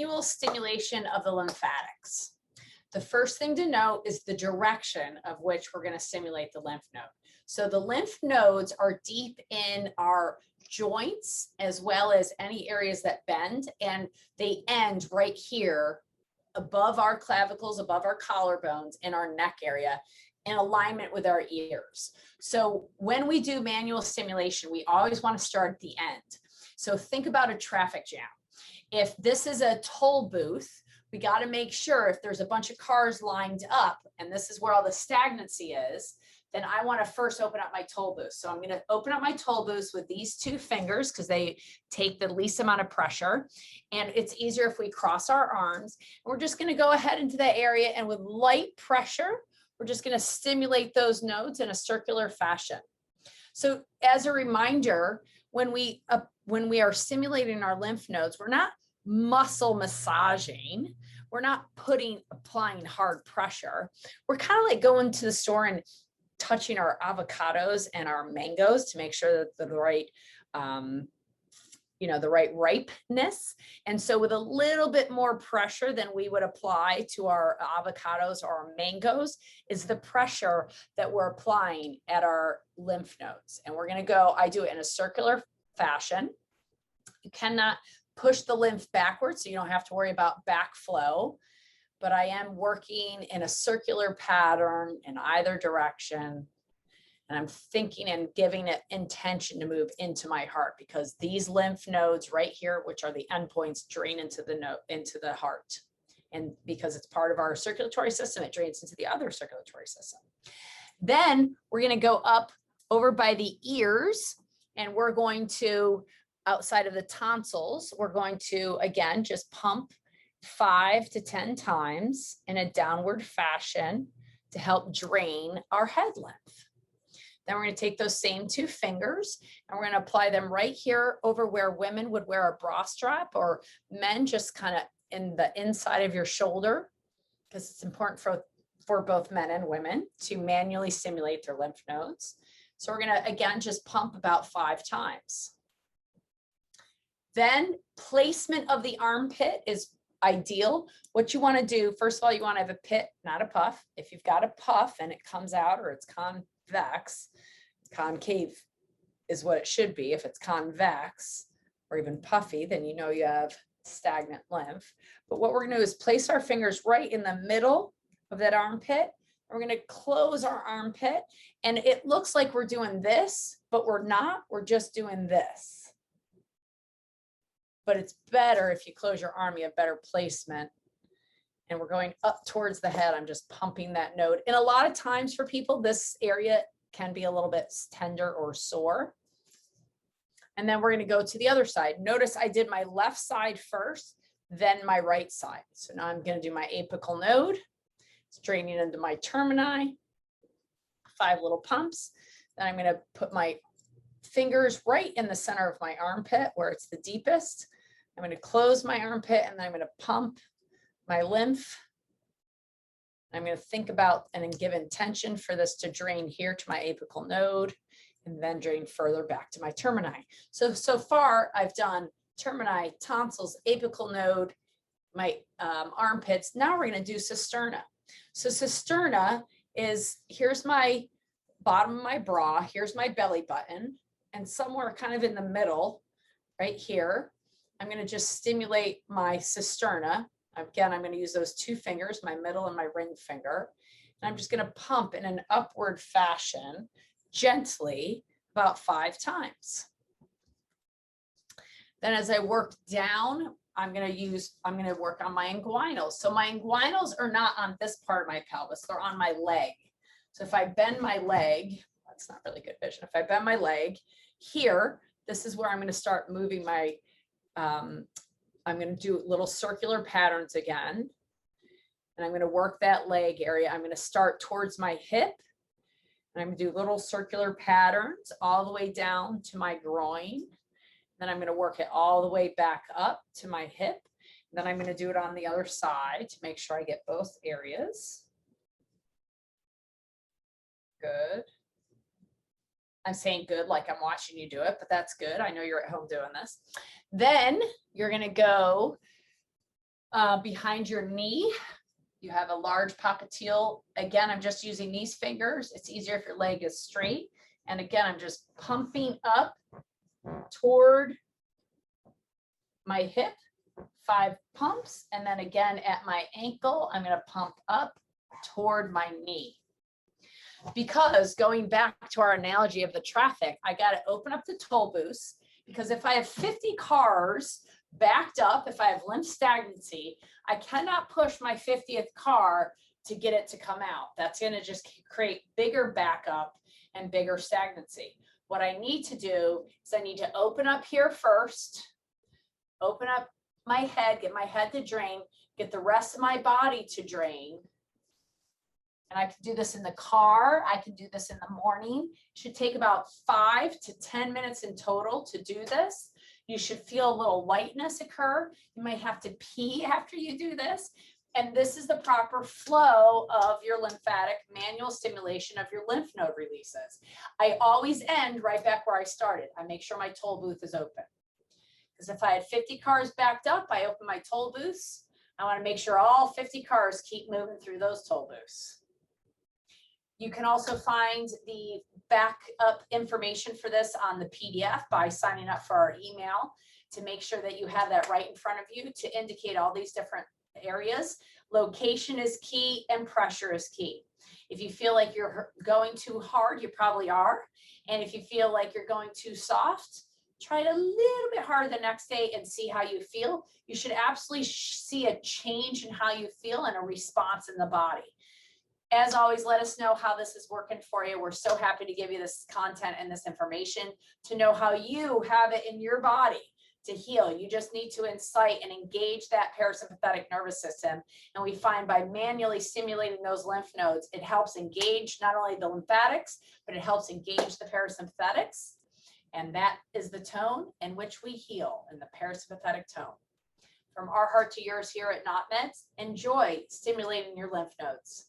manual stimulation of the lymphatics. The first thing to note is the direction of which we're going to stimulate the lymph node. So the lymph nodes are deep in our joints as well as any areas that bend, and they end right here above our clavicles, above our collarbones, in our neck area, in alignment with our ears. So when we do manual stimulation, we always want to start at the end. So think about a traffic jam. If this is a toll booth, we got to make sure if there's a bunch of cars lined up, and this is where all the stagnancy is, then I want to first open up my toll booth. So I'm going to open up my toll booths with these two fingers because they take the least amount of pressure. And it's easier if we cross our arms. And we're just going to go ahead into that area, and with light pressure, we're just going to stimulate those nodes in a circular fashion. So as a reminder, when we are stimulating our lymph nodes, we're not muscle massaging. We're not applying hard pressure. We're kind of like going to the store and touching our avocados and our mangoes to make sure that the right, the right ripeness. And so with a little bit more pressure than we would apply to our avocados or our mangoes is the pressure that we're applying at our lymph nodes. And we're going to go, I do it in a circular fashion. You cannot push the lymph backwards, so you don't have to worry about backflow, but I am working in a circular pattern in either direction. And I'm thinking and giving it intention to move into my heart, because these lymph nodes right here, which are the endpoints, drain into the heart. And because it's part of our circulatory system, it drains into the other circulatory system. Then we're going to go up over by the ears, and we're going to, outside of the tonsils, we're going to, again, just pump 5 to 10 times in a downward fashion to help drain our head lymph. Then we're going to take those same two fingers and we're going to apply them right here over where women would wear a bra strap, or men just kind of in the inside of your shoulder, because it's important for both men and women to manually stimulate their lymph nodes. So we're going to, again, just pump about 5 times. Then placement of the armpit is ideal. What you want to do, first of all, you want to have a pit, not a puff. If you've got a puff and it comes out, or it's convex, concave is what it should be. If it's convex or even puffy, then you know you have stagnant lymph. But what we're going to do is place our fingers right in the middle of that armpit. We're going to close our armpit, and it looks like we're doing this, but we're not. We're just doing this. But it's better if you close your arm, you have better placement. And we're going up towards the head. I'm just pumping that node. And a lot of times for people, this area can be a little bit tender or sore. And then we're going to go to the other side. Notice I did my left side first, then my right side. So now I'm going to do my apical node. It's draining into my termini, 5 little pumps. Then I'm going to put my fingers right in the center of my armpit where it's the deepest. I'm going to close my armpit, and then I'm going to pump my lymph. I'm going to think about and then give intention for this to drain here to my apical node, and then drain further back to my termini. So far I've done termini, tonsils, apical node, my armpits. Now we're going to do cisterna. So cisterna is, here's my bottom of my bra, here's my belly button, and somewhere kind of in the middle, right here, I'm going to just stimulate my cisterna. Again, I'm going to use those 2 fingers, my middle and my ring finger. And I'm just going to pump in an upward fashion, gently, about 5 times. Then as I work down, I'm going to work on my inguinals. So my inguinals are not on this part of my pelvis, they're on my leg. So if I bend my leg, that's not really good vision. If I bend my leg here, this is where I'm going to start moving my, I'm going to do little circular patterns again. And I'm going to work that leg area. I'm going to start towards my hip. And I'm going to do little circular patterns all the way down to my groin. Then I'm going to work it all the way back up to my hip. And then I'm going to do it on the other side to make sure I get both areas. Good. I'm saying good like I'm watching you do it, but that's good. I know you're at home doing this. Then you're going to go behind your knee. You have a large popliteal. Again, I'm just using these fingers. It's easier if your leg is straight. And again, I'm just pumping up toward my hip, 5 pumps. And then again at my ankle, I'm going to pump up toward my knee. Because going back to our analogy of the traffic, I got to open up the toll booths, because if I have 50 cars backed up, if I have lymph stagnancy, I cannot push my 50th car to get it to come out. That's going to just create bigger backup and bigger stagnancy. What I need to do is I need to open up here first, open up my head, get my head to drain, get the rest of my body to drain. And I can do this in the car. I can do this in the morning. It should take about 5 to 10 minutes in total to do this. You should feel a little lightness occur. You might have to pee after you do this. And this is the proper flow of your lymphatic manual stimulation of your lymph node releases. I always end right back where I started. I make sure my toll booth is open. Because if I had 50 cars backed up, I open my toll booths. I want to make sure all 50 cars keep moving through those toll booths. You can also find the backup information for this on the PDF by signing up for our email to make sure that you have that right in front of you to indicate all these different areas. Location is key and pressure is key. If you feel like you're going too hard, you probably are. And if you feel like you're going too soft, try it a little bit harder the next day and see how you feel. You should absolutely see a change in how you feel and a response in the body. As always, let us know how this is working for you. We're so happy to give you this content and this information to know how you have it in your body to heal. You just need to incite and engage that parasympathetic nervous system. And we find by manually stimulating those lymph nodes, it helps engage not only the lymphatics, but it helps engage the parasympathetics. And that is the tone in which we heal, in the parasympathetic tone. From our heart to yours here at NotMeds, enjoy stimulating your lymph nodes.